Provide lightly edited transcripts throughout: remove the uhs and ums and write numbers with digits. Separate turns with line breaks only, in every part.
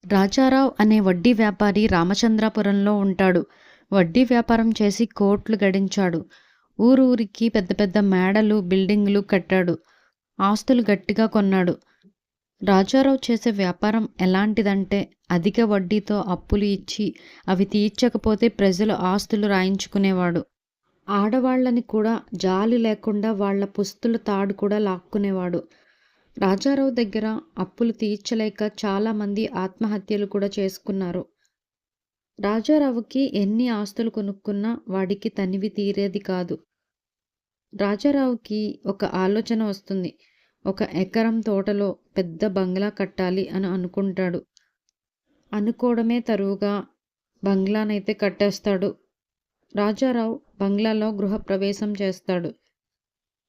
రాజారావు అనే వడ్డీ వ్యాపారి రామచంద్రాపురంలో ఉంటాడు. వడ్డీ వ్యాపారం చేసి కోట్లు గడించాడు. ఊరూరికి పెద్ద పెద్ద మేడలు, బిల్డింగులు కట్టాడు. ఆస్తులు గట్టిగా కొన్నాడు. రాజారావు చేసే వ్యాపారం ఎలాంటిదంటే అధిక వడ్డీతో అప్పులు ఇచ్చి అవి తీర్చకపోతే ప్రజలు ఆస్తులు రాయించుకునేవాడు. ఆడవాళ్ళని కూడా జాలి లేకుండా వాళ్ళ పుస్తుల తాడు కూడా లాక్కునేవాడు. రాజారావు దగ్గర అప్పులు తీర్చలేక చాలామంది ఆత్మహత్యలు కూడా చేసుకున్నారు. రాజారావుకి ఎన్ని ఆస్తులు కొనుక్కున్నా వాడికి తనివి తీరేది కాదు. రాజారావుకి ఒక ఆలోచన వస్తుంది. ఒక ఎకరం తోటలో పెద్ద బంగ్లా కట్టాలి అని అనుకుంటాడు. అనుకోవడమే తరువుగా బంగ్లానైతే కట్టేస్తాడు. రాజారావు బంగ్లాలో గృహప్రవేశం చేస్తాడు.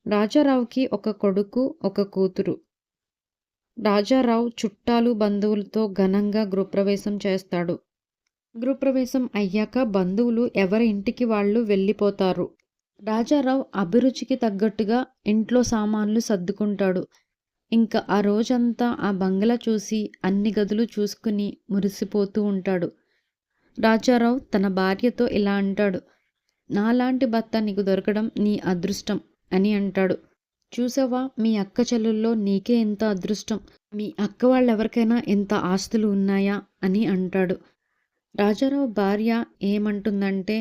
రాజారావుకి ఒక కొడుకు, ఒక కూతురు. రాజారావు చుట్టాలు, బంధువులతో ఘనంగా గృహప్రవేశం చేస్తాడు. గృహప్రవేశం అయ్యాక బంధువులు ఎవరి ఇంటికి వాళ్ళు వెళ్ళిపోతారు. రాజారావు అభిరుచికి తగ్గట్టుగా ఇంట్లో సామాన్లు సర్దుకుంటాడు. ఇంకా ఆ రోజంతా ఆ బంగ్లా చూసి అన్ని గదులు చూసుకుని మురిసిపోతూ ఉంటాడు. రాజారావు తన భార్యతో ఇలా అంటాడు. నాలాంటి భర్త నీకు దొరకడం నీ అదృష్టం అని అంటాడు. చూసావా, మీ అక్క చెల్లెల్లో నీకే ఎంత అదృష్టం. మీ అక్క వాళ్ళెవరికైనా ఎంత ఆస్తులు ఉన్నాయా అని అంటాడు. రాజారావు భార్య ఏమంటుందంటే,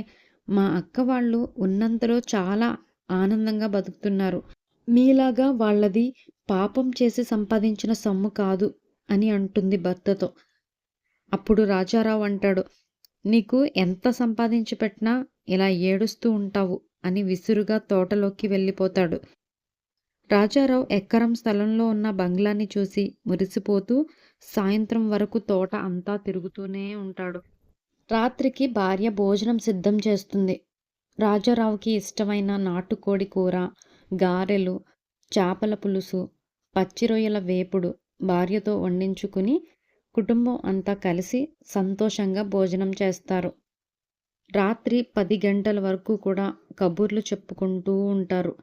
మా అక్క వాళ్ళు ఉన్నంతలో చాలా ఆనందంగా బతుకుతున్నారు. మీలాగా వాళ్ళది పాపం చేసి సంపాదించిన సొమ్ము కాదు అని అంటుంది భర్తతో. అప్పుడు రాజారావు అంటాడు, నీకు ఎంత సంపాదించి పెట్టినా ఇలా ఏడుస్తూ ఉంటావు అని విసురుగా తోటలోకి వెళ్ళిపోతాడు. రాజారావు ఎకరం స్థలంలో ఉన్న బంగ్లాని చూసి మురిసిపోతూ సాయంత్రం వరకు తోట అంతా తిరుగుతూనే ఉంటాడు. రాత్రికి భార్య భోజనం సిద్ధం చేస్తుంది. రాజారావుకి ఇష్టమైన నాటుకోడి కూర, గారెలు, చేపల పులుసు, పచ్చిరొయ్యల వేపుడు భార్యతో వండించుకుని కుటుంబం అంతా కలిసి సంతోషంగా భోజనం చేస్తారు. రాత్రి 10 గంటల వరకు కూడా కబుర్లు చెప్పుకుంటూ ఉంటారు.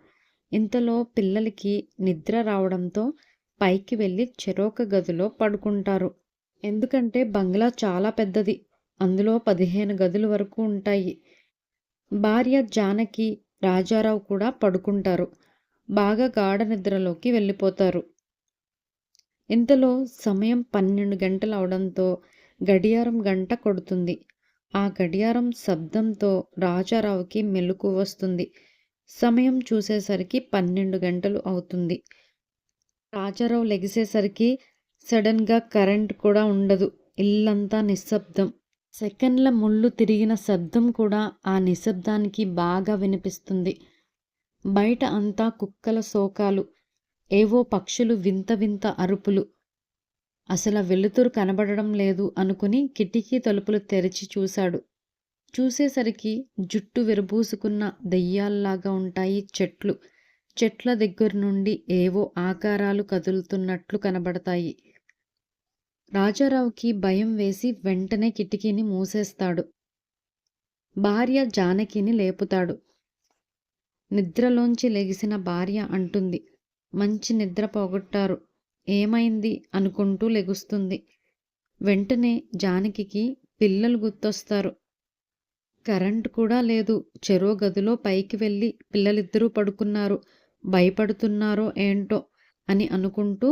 ఇంతలో పిల్లలకి నిద్ర రావడంతో పైకి వెళ్ళి చెరొక గదిలో పడుకుంటారు. ఎందుకంటే బంగ్లా చాలా పెద్దది. అందులో 15 గదుల వరకు ఉంటాయి. భార్య జానకి, రాజారావు కూడా పడుకుంటారు. బాగా గాఢ నిద్రలోకి వెళ్ళిపోతారు. ఇంతలో సమయం 12 గంటలు అవడంతో గడియారం గంట కొడుతుంది. ఆ గడియారం శబ్దంతో రాజారావుకి మెలకువ వస్తుంది. సమయం చూసేసరికి 12 గంటలు అవుతుంది. రాజారావు లెగిసేసరికి సడన్గా కరెంట్ కూడా ఉండదు. ఇల్లంతా నిశ్శబ్దం. సెకండ్ల ముళ్ళు తిరిగిన శబ్దం కూడా ఆ నిశ్శబ్దానికి బాగా వినిపిస్తుంది. బయట అంతా కుక్కల శోకాలు, ఏవో పక్షులు వింత వింత అరుపులు. అసలు వెలుతురు కనబడడం లేదు అనుకుని కిటికీ తలుపులు తెరిచి చూశాడు. చూసేసరికి జుట్టు విరబూసుకున్న దెయ్యాల్లాగా ఉంటాయి చెట్లు. చెట్ల దగ్గర నుండి ఏవో ఆకారాలు కదులుతున్నట్లు కనబడతాయి. రాజారావుకి భయం వేసి వెంటనే కిటికీని మూసేస్తాడు. భార్య జానకిని లేపుతాడు. నిద్రలోంచి లెగిసిన భార్య అంటుంది, మంచి నిద్ర పోగొట్టారు, ఏమైంది అనుకుంటూ లెగుస్తుంది. వెంటనే జానకికి పిల్లలు గుర్తొస్తారు. కరెంటు కూడా లేదు. చెరో గదిలో పైకి వెళ్ళి పిల్లలిద్దరూ పడుకున్నారు. భయపడుతున్నారో ఏంటో అని అనుకుంటూ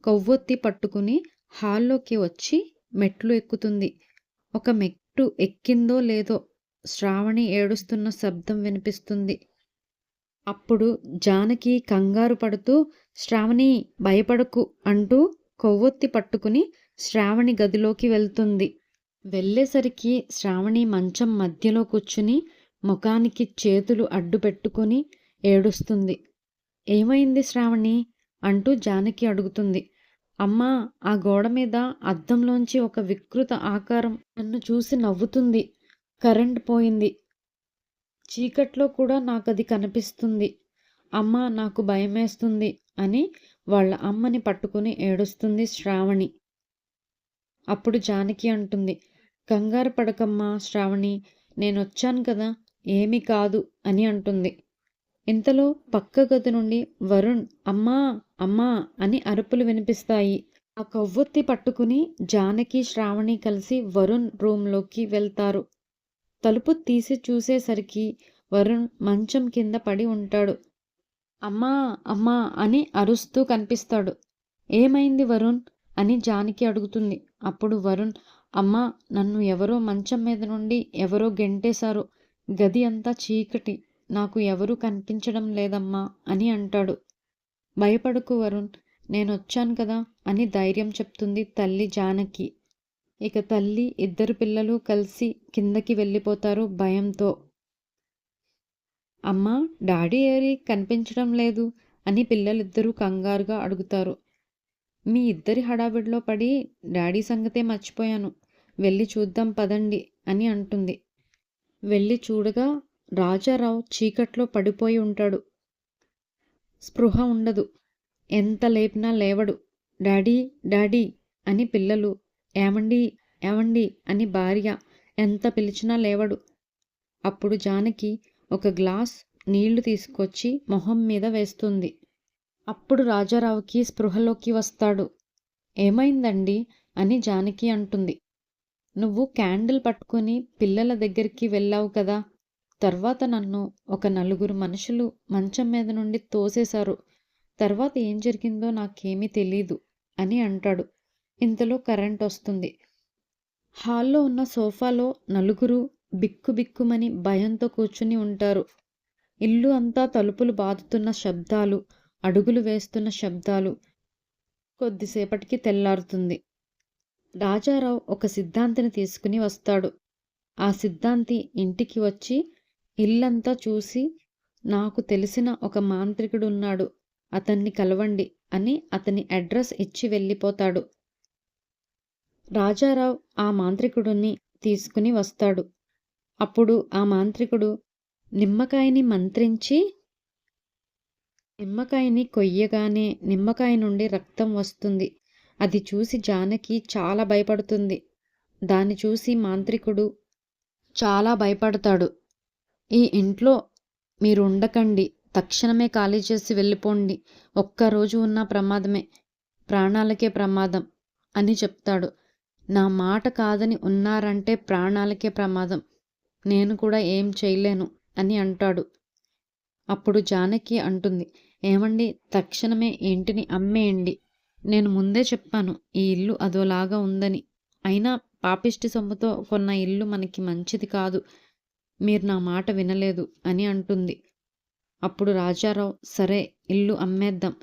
కొవ్వొత్తి పట్టుకుని హాల్లోకి వచ్చి మెట్లు ఎక్కుతుంది. ఒక మెట్టు ఎక్కిందో లేదో శ్రావణి ఏడుస్తున్న శబ్దం వినిపిస్తుంది. అప్పుడు జానకి కంగారు పడుతూ, శ్రావణి భయపడకు అంటూ కొవ్వొత్తి పట్టుకుని శ్రావణి గదిలోకి వెళ్తుంది. వెళ్ళేసరికి శ్రావణి మంచం మధ్యలో కూర్చుని ముఖానికి చేతులు అడ్డు పెట్టుకుని ఏడుస్తుంది. ఏమైంది శ్రావణి అంటూ జానకి అడుగుతుంది. అమ్మా, ఆ గోడ మీద అద్దంలోంచి ఒక వికృత ఆకారం నన్ను చూసి నవ్వుతుంది. కరెంట్ పోయింది. చీకట్లో కూడా నాకది కనిపిస్తుంది. అమ్మా, నాకు భయమేస్తుంది అని వాళ్ళ అమ్మని పట్టుకుని ఏడుస్తుంది శ్రావణి. అప్పుడు జానకి అంటుంది, కంగారు పడకమ్మా శ్రావణి, నేనొచ్చాను కదా, ఏమీ కాదు అని అంటుంది. ఇంతలో పక్క గది నుండి వరుణ్ అమ్మా అమ్మా అని అరుపులు వినిపిస్తాయి. ఆ కొవ్వొత్తి పట్టుకుని జానకి, శ్రావణి కలిసి వరుణ్ రూంలోకి వెళ్తారు. తలుపు తీసి చూసేసరికి వరుణ్ మంచం కింద పడి ఉంటాడు. అమ్మా! అమ్మా! అని అరుస్తూ కనిపిస్తాడు. ఏమైంది వరుణ్? అని జానకి అడుగుతుంది. అప్పుడు వరుణ్, అమ్మా! నన్ను ఎవరో మంచం మీద నుండి ఎవరో గెంటేశారు. గది అంతా చీకటి. నాకు ఎవరూ కనిపించడం లేదమ్మా అని అంటాడు. భయపడకు వరుణ్, నేనొచ్చాను కదా అని ధైర్యం చెప్తుంది తల్లి జానకి. ఇక తల్లి, ఇద్దరు పిల్లలు కలిసి కిందకి వెళ్ళిపోతారు భయంతో. అమ్మా! డాడీ ఏరి కనిపించడం లేదు అని పిల్లలిద్దరూ కంగారుగా అడుగుతారు. మీ ఇద్దరి హడావిడిలో పడి డాడీ సంగతే మర్చిపోయాను. వెళ్ళి చూద్దాం పదండి అని అంటుంది. వెళ్ళి చూడగా రాజారావు చీకట్లో పడిపోయి ఉంటాడు. స్పృహ ఉండదు. ఎంత లేపినా లేవడు. డాడీ, డాడీ అని పిల్లలు, ఏమండి, ఏమండి అని భార్య ఎంత పిలిచినా లేవడు. అప్పుడు జానకి ఒక గ్లాస్ నీళ్లు తీసుకొచ్చి మొహం మీద వేస్తుంది. అప్పుడు రాజారావుకి స్పృహలోకి వస్తాడు. ఏమైందండి అని జానకి అంటుంది. నువ్వు క్యాండిల్ పట్టుకుని పిల్లల దగ్గరికి వెళ్ళావు కదా. తర్వాత నన్ను ఒక నలుగురు మనుషులు మంచం మీద నుండి తోసేశారు. తర్వాత ఏం జరిగిందో నాకేమీ తెలీదు అని అంటాడు. ఇంతలో కరెంట్ వస్తుంది. హాల్లో ఉన్న సోఫాలో నలుగురు బిక్కుబిక్కుమని భయంతో కూర్చుని ఉంటారు. ఇల్లు అంతా తలుపులు బాదుతున్న శబ్దాలు, అడుగులు వేస్తున్న శబ్దాలు. కొద్దిసేపటికి తెల్లారుతుంది. రాజారావు ఒక సిద్ధాంతిని తీసుకుని వస్తాడు. ఆ సిద్ధాంతి ఇంటికి వచ్చి ఇల్లంతా చూసి, నాకు తెలిసిన ఒక మాంత్రికుడున్నాడు, అతన్ని కలవండి అని అతని అడ్రస్ ఇచ్చి వెళ్ళిపోతాడు. రాజారావు ఆ మాంత్రికుడిని తీసుకుని వస్తాడు. అప్పుడు ఆ మాంత్రికుడు నిమ్మకాయని మంత్రించి నిమ్మకాయని కొయ్యగానే నిమ్మకాయ నుండి రక్తం వస్తుంది. అది చూసి జానకి చాలా భయపడుతుంది. దాన్ని చూసి మాంత్రికుడు చాలా భయపడతాడు. ఈ ఇంట్లో మీరు ఉండకండి, తక్షణమే ఖాళీ చేసి వెళ్ళిపోండి. ఒక్కరోజు ఉన్న ప్రమాదమే, ప్రాణాలకే ప్రమాదం అని చెప్తాడు. నా మాట కాదని ఉన్నారంటే ప్రాణాలకే ప్రమాదం. నేను కూడా ఏం చేయలేను అని అంటాడు. అప్పుడు జానకి అంటుంది, ఏమండి, తక్షణమే ఇంటిని అమ్మేయండి. నేను ముందే చెప్పాను ఈ ఇల్లు అదోలాగా ఉందని. అయినా పాపిష్టి సొమ్ముతో కొన్న ఇల్లు మనకి మంచిది కాదు. మీరు నా మాట వినలేదు అని అంటుంది. అప్పుడు రాజారావు, సరే ఇల్లు అమ్మేద్దాం,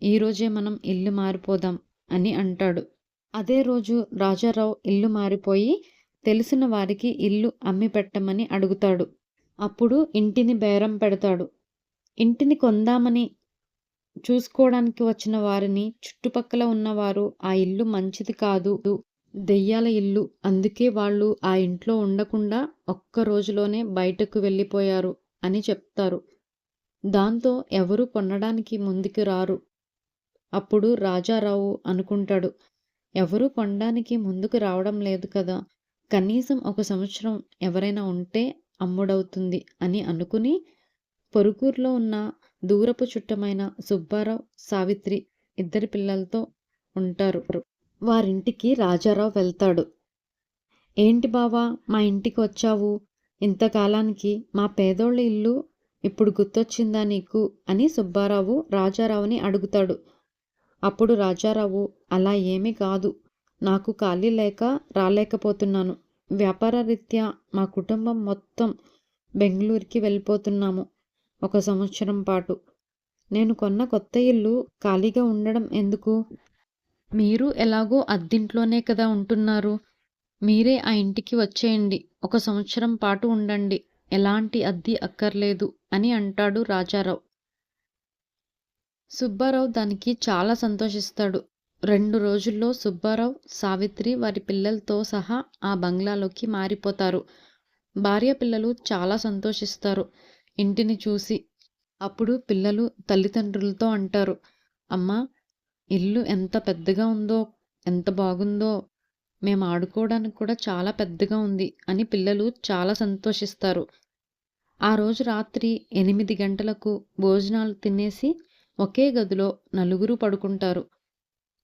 ఈరోజే మనం ఇల్లు మారిపోదాం అని అంటాడు. అదే రోజు రాజారావు ఇల్లు మారిపోయి తెలిసిన వారికి ఇల్లు అమ్మి పెట్టమని అడుగుతాడు. అప్పుడు ఇంటిని బేరం పెడతాడు. ఇంటిని కొందామని చూసుకోవడానికి వచ్చిన వారిని చుట్టుపక్కల ఉన్నవారు ఆ ఇల్లు మంచిది కాదు, దెయ్యాల ఇల్లు, అందుకే వాళ్ళు ఆ ఇంట్లో ఉండకుండా ఒక్క రోజులోనే బయటకు వెళ్ళిపోయారు అని చెప్తారు. దాంతో ఎవరు కొనడానికి ముందుకు రారు. అప్పుడు రాజారావు అనుకుంటాడు, ఎవరు కొనడానికి ముందుకు రావడం లేదు కదా, కనీసం ఒక సంవత్సరం ఎవరైనా ఉంటే అమ్ముడవుతుంది అని అనుకుని పొరుగుర్లో ఉన్న దూరపు చుట్టమైన సుబ్బారావు, సావిత్రి ఇద్దరి పిల్లలతో ఉంటారు. వారింటికి రాజారావు వెళ్తాడు. ఏంటి బావా, మా ఇంటికి వచ్చావు? ఇంతకాలానికి మా పేదోళ్ళ ఇల్లు ఇప్పుడు గుర్తొచ్చిందా నీకు అని సుబ్బారావు రాజారావుని అడుగుతాడు. అప్పుడు రాజారావు, అలా ఏమీ కాదు, నాకు ఖాళీ లేక రాలేకపోతున్నాను. వ్యాపారరీత్యా మా కుటుంబం మొత్తం బెంగళూరుకి వెళ్ళిపోతున్నాము ఒక సంవత్సరం పాటు. నేను కొన్న కొత్త ఇల్లు ఖాళీగా ఉండడం ఎందుకు? మీరు ఎలాగో అద్దింట్లోనే కదా ఉంటున్నారు, మీరే ఆ ఇంటికి వచ్చేయండి, ఒక సంవత్సరం పాటు ఉండండి, ఎలాంటి అద్దె అక్కర్లేదు అని అంటాడు రాజారావు. సుబ్బారావు దానికి చాలా సంతోషిస్తాడు. 2 రోజుల్లో సుబ్బారావు, సావిత్రి వారి పిల్లలతో సహా ఆ బంగ్లాలోకి మారిపోతారు. భార్య పిల్లలు చాలా సంతోషిస్తారు ఇంటిని చూసి. అప్పుడు పిల్లలు తల్లిదండ్రులతో అంటారు, అమ్మా, ఇల్లు ఎంత పెద్దగా ఉందో, ఎంత బాగుందో, మేము ఆడుకోవడానికి కూడా చాలా పెద్దగా ఉంది అని పిల్లలు చాలా సంతోషిస్తారు. ఆ రోజు రాత్రి 8 గంటలకు భోజనాలు తినేసి ఒకే గదిలో నలుగురు పడుకుంటారు.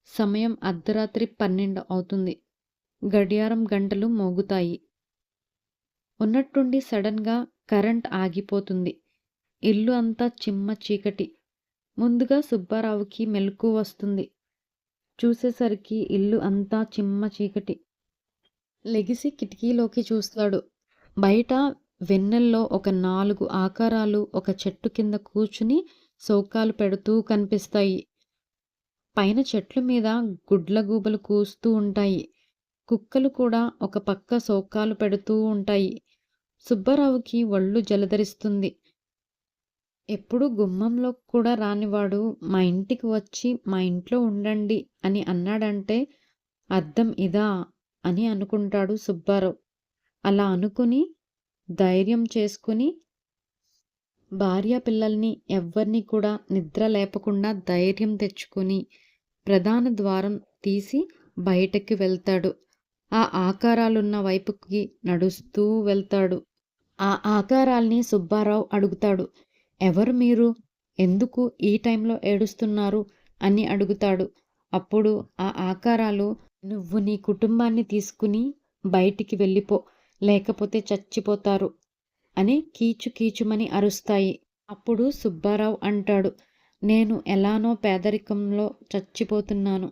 సమయం అర్ధరాత్రి 12 అవుతుంది. గడియారం గంటలు మోగుతాయి. ఉన్నట్టుండి సడన్‌గా కరెంట్ ఆగిపోతుంది. ఇల్లు అంతా చిమ్మ చీకటి. ముందుగా సుబ్బారావుకి మెలకువ వస్తుంది. చూసేసరికి ఇల్లు అంతా చిమ్మ చీకటి. లెగిసి కిటికీలోకి చూస్తాడు. బయట వెన్నెల్లో ఒక 4 ఆకారాలు ఒక చెట్టు కింద కూర్చుని శోకాలు పెడుతూ కనిపిస్తాయి. పైన చెట్ల మీద గుడ్లగూబలు కూస్తూ ఉంటాయి. కుక్కలు కూడా ఒక పక్క శోకాలు పెడుతూ ఉంటాయి. సుబ్బారావుకి ఒళ్ళు జలదరిస్తుంది. ఎప్పుడూ గుమ్మంలోకి కూడా రానివాడు మా ఇంటికి వచ్చి మా ఇంట్లో ఉండండి అని అన్నాడంటే అర్థం ఇదా అని అనుకుంటాడు సుబ్బారావు. అలా అనుకుని ధైర్యం చేసుకుని భార్యాపిల్లల్ని ఎవ్వరినీ కూడా నిద్ర లేపకుండా ధైర్యం తెచ్చుకుని ప్రధాన ద్వారం తీసి బయటకి వెళ్తాడు. ఆ ఆకారాలున్న వైపుకి నడుస్తూ వెళ్తాడు. ఆ ఆకారాల్ని సుబ్బారావు అడుగుతాడు. ఎవరు మీరు? ఎందుకు ఈ టైంలో ఏడుస్తున్నారు? అని అడుగుతాడు. అప్పుడు ఆ ఆకారాలు నువ్వు నీ కుటుంబాన్ని తీసుకుని బయటికి వెళ్ళిపో, లేకపోతే చచ్చిపోతారు అని కీచు కీచుమని అరుస్తాయి. అప్పుడు సుబ్బారావు అంటాడు, నేను ఎలానో పేదరికంలో చచ్చిపోతున్నాను.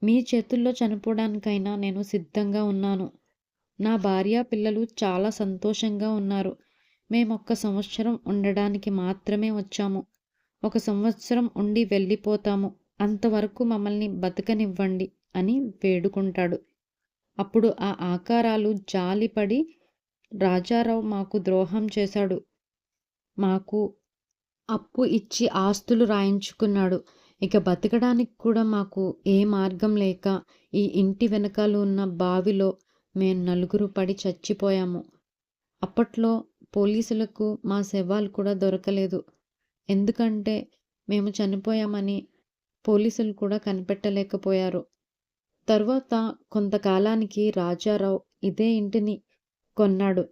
మీ చేతుల్లో చనిపోవడానికైనా నేను సిద్ధంగా ఉన్నాను. నా భార్య పిల్లలు చాలా సంతోషంగా ఉన్నారు. మేమొక్క సంవత్సరం ఉండడానికి మాత్రమే వచ్చాము. 1 సంవత్సరం ఉండి వెళ్ళిపోతాము. అంతవరకు మమ్మల్ని బతకనివ్వండి అని వేడుకుంటాడు. అప్పుడు ఆ ఆకారాలు జాలిపడి రాజారావు మాకు ద్రోహం చేశాడు. మాకు అప్పు ఇచ్చి ఆస్తులు రాయించుకున్నాడు. ఇక బతకడానికి కూడా మాకు ఏ మార్గం లేక ఈ ఇంటి వెనకాల ఉన్న బావిలో మేం నలుగురు పడి చచ్చిపోయాము. అప్పట్లో పోలీసులకు మా శవాలు కూడా దొరకలేదు. ఎందుకంటే మేము చనిపోయామని పోలీసులు కూడా కనిపెట్టలేకపోయారు. తరువాత కొంతకాలానికి రాజారావు ఇదే ఇంటిని కొన్నాడు.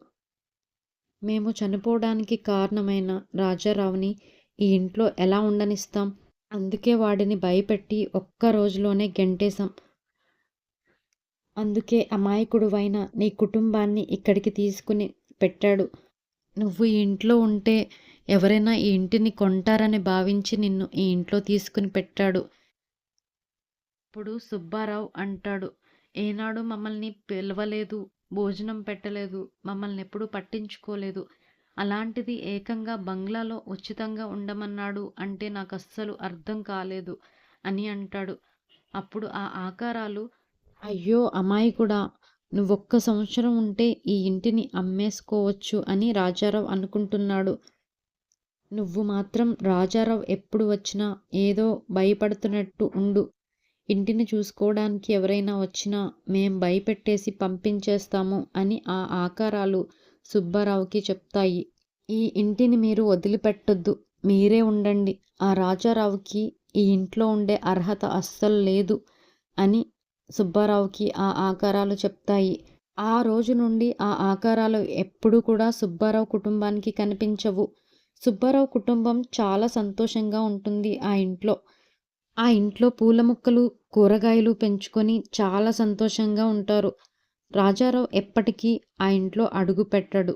మేము చనిపోవడానికి కారణమైన రాజారావుని ఈ ఇంట్లో ఎలా ఉండనిస్తాం? అందుకే వాడిని భయపెట్టి ఒక్క రోజులోనే గెంటేశాం. అందుకే అమాయకుడివైన నీ కుటుంబాన్ని ఇక్కడికి తీసుకుని పెట్టాడు. నువ్వు ఈ ఇంట్లో ఉంటే ఎవరైనా ఈ ఇంటిని కొంటారని భావించి నిన్ను ఈ ఇంట్లో తీసుకుని పెట్టాడు. ఇప్పుడు సుబ్బారావు అంటాడు, ఏనాడు మమ్మల్ని పిలవలేదు, భోజనం పెట్టలేదు, మమ్మల్ని ఎప్పుడూ పట్టించుకోలేదు. అలాంటిది ఏకంగా బంగ్లాలో ఉచితంగా ఉండమన్నాడు అంటే నాకు అస్సలు అర్థం కాలేదు అని అంటాడు. అప్పుడు ఆ ఆకారాలు, అయ్యో అమాయకుడా, నువ్వొక్క సంవత్సరం ఉంటే ఈ ఇంటిని అమ్మేసుకోవచ్చు అని రాజారావు అనుకుంటున్నాడు. నువ్వు మాత్రం రాజారావు ఎప్పుడు వచ్చినా ఏదో భయపడుతున్నట్టు ఉండు. ఇంటిని చూసుకోవడానికి ఎవరైనా వచ్చినా మేం భయపెట్టేసి పంపించేస్తాము అని ఆ ఆకారాలు సుబ్బారావుకి చెప్తాయి. ఈ ఇంటిని మీరు వదిలిపెట్టొద్దు, మీరే ఉండండి. ఆ రాజారావుకి ఈ ఇంట్లో ఉండే అర్హత అస్సలు లేదు అని సుబ్బారావుకి ఆ ఆకారాలు చెప్తాయి. ఆ రోజు నుండి ఆ ఆకారాలు ఎప్పుడూ కూడా సుబ్బారావు కుటుంబానికి కనిపించవు. సుబ్బారావు కుటుంబం చాలా సంతోషంగా ఉంటుంది ఆ ఇంట్లో. ఆ ఇంట్లో పూల మొక్కలు, కూరగాయలు పెంచుకొని చాలా సంతోషంగా ఉంటారు. రాజారావు ఎప్పటికీ ఆ ఇంట్లో అడుగు పెట్టడు.